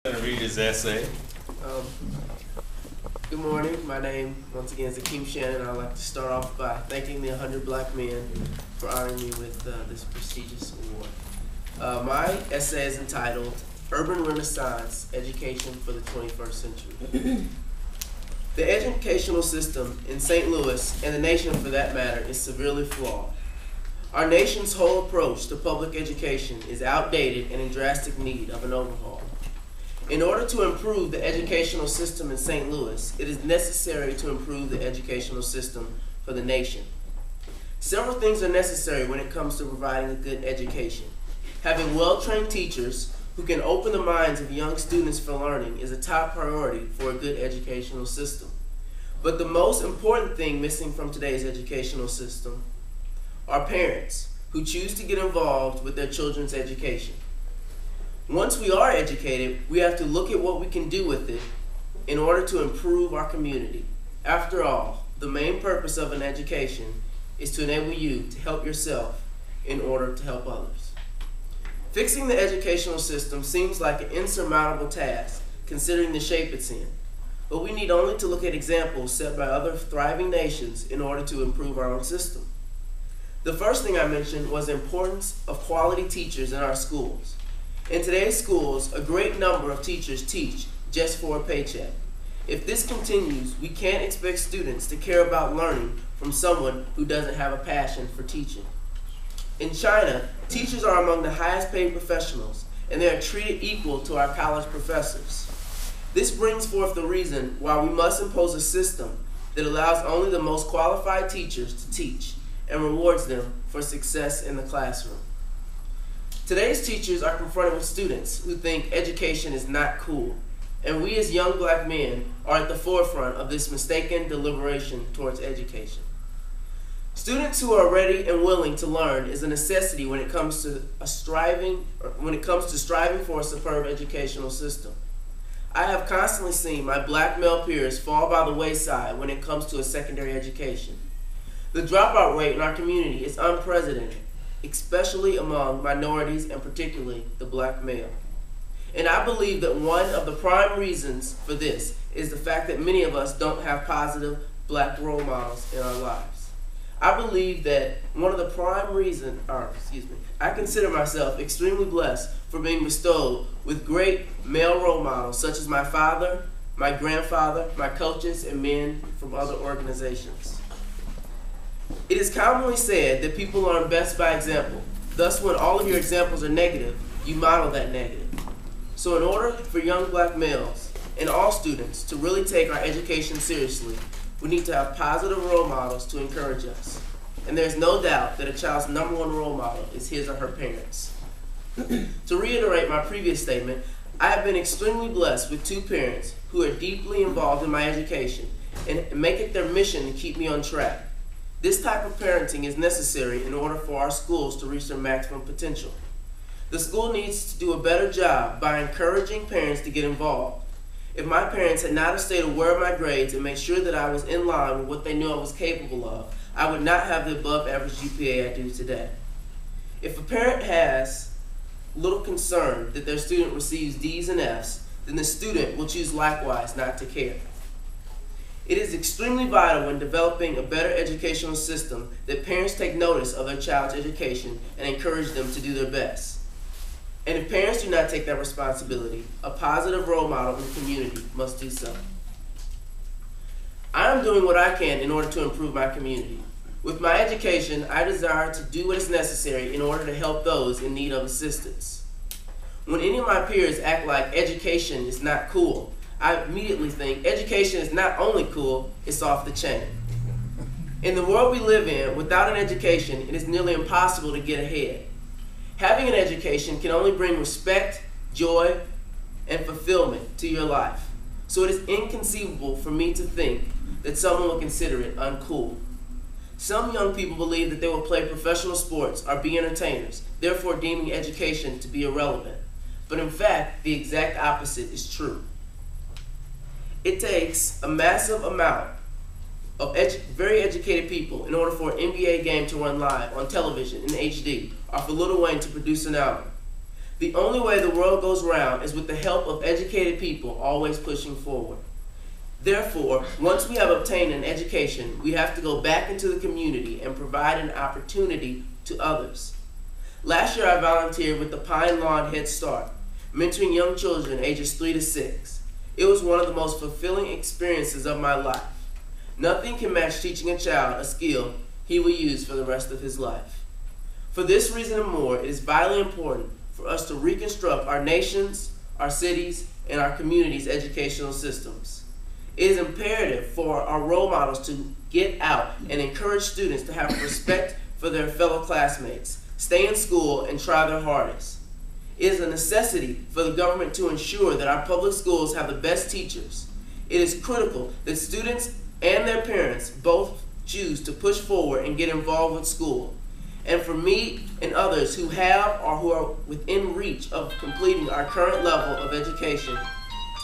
Going to read his essay. Um, Good morning. My name, once again, is Akeem Shannon. I'd like to start off by thanking the 100 Black Men for honoring me with this prestigious award. My essay is entitled, Urban Renaissance, Education for the 21st Century. The educational system in St. Louis, and the nation for that matter, is severely flawed. Our nation's whole approach to public education is outdated and in drastic need of an overhaul. In order to improve the educational system in St. Louis, it is necessary to improve the educational system for the nation. Several things are necessary when it comes to providing a good education. Having well-trained teachers who can open the minds of young students for learning is a top priority for a good educational system. But the most important thing missing from today's educational system are parents who choose to get involved with their children's education. Once we are educated, we have to look at what we can do with it in order to improve our community. After all, the main purpose of an education is to enable you to help yourself in order to help others. Fixing the educational system seems like an insurmountable task, considering the shape it's in. But we need only to look at examples set by other thriving nations in order to improve our own system. The first thing I mentioned was the importance of quality teachers in our schools. In today's schools, a great number of teachers teach just for a paycheck. If this continues, we can't expect students to care about learning from someone who doesn't have a passion for teaching. In China, teachers are among the highest paid professionals, and they are treated equal to our college professors. This brings forth the reason why we must impose a system that allows only the most qualified teachers to teach and rewards them for success in the classroom. Today's teachers are confronted with students who think education is not cool, and we as young black men are at the forefront of this mistaken deliberation towards education. Students who are ready and willing to learn is a necessity when it comes to striving for a superb educational system. I have constantly seen my black male peers fall by the wayside when it comes to a secondary education. The dropout rate in our community is unprecedented, especially among minorities and particularly the black male. And I believe that one of the prime reasons for this is the fact that many of us don't have positive black role models in our lives. I believe that one of the prime reasons, I consider myself extremely blessed for being bestowed with great male role models such as my father, my grandfather, my coaches, and men from other organizations. It is commonly said that people learn best by example. Thus, when all of your examples are negative, you model that negative. So in order for young black males and all students to really take our education seriously, we need to have positive role models to encourage us. And there's no doubt that a child's #1 role model is his or her parents. To reiterate my previous statement, I have been extremely blessed with 2 parents who are deeply involved in my education and make it their mission to keep me on track. This type of parenting is necessary in order for our schools to reach their maximum potential. The school needs to do a better job by encouraging parents to get involved. If my parents had not stayed aware of my grades and made sure that I was in line with what they knew I was capable of, I would not have the above average GPA I do today. If a parent has little concern that their student receives D's and F's, then the student will choose likewise not to care. It is extremely vital when developing a better educational system that parents take notice of their child's education and encourage them to do their best. And if parents do not take that responsibility, a positive role model in the community must do so. I am doing what I can in order to improve my community. With my education, I desire to do what is necessary in order to help those in need of assistance. When any of my peers act like education is not cool, I immediately think education is not only cool, it's off the chain. In the world we live in, without an education, it is nearly impossible to get ahead. Having an education can only bring respect, joy, and fulfillment to your life. So it is inconceivable for me to think that someone will consider it uncool. Some young people believe that they will play professional sports or be entertainers, therefore deeming education to be irrelevant. But in fact, the exact opposite is true. It takes a massive amount of very educated people in order for an NBA game to run live on television in HD, or for Lil Wayne to produce an album. The only way the world goes round is with the help of educated people always pushing forward. Therefore, once we have obtained an education, we have to go back into the community and provide an opportunity to others. Last year, I volunteered with the Pine Lawn Head Start, mentoring young children ages 3 to 6. It was one of the most fulfilling experiences of my life. Nothing can match teaching a child a skill he will use for the rest of his life. For this reason and more, it is vitally important for us to reconstruct our nation's, our cities, and our communities' educational systems. It is imperative for our role models to get out and encourage students to have respect for their fellow classmates, stay in school, and try their hardest. It is a necessity for the government to ensure that our public schools have the best teachers. It is critical that students and their parents both choose to push forward and get involved with school. And for me and others who have or who are within reach of completing our current level of education,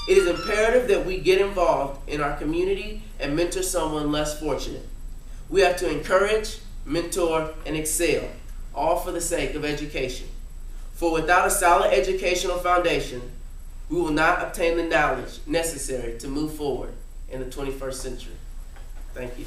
it is imperative that we get involved in our community and mentor someone less fortunate. We have to encourage, mentor, and excel, all for the sake of education. For without a solid educational foundation, we will not obtain the knowledge necessary to move forward in the 21st century. Thank you.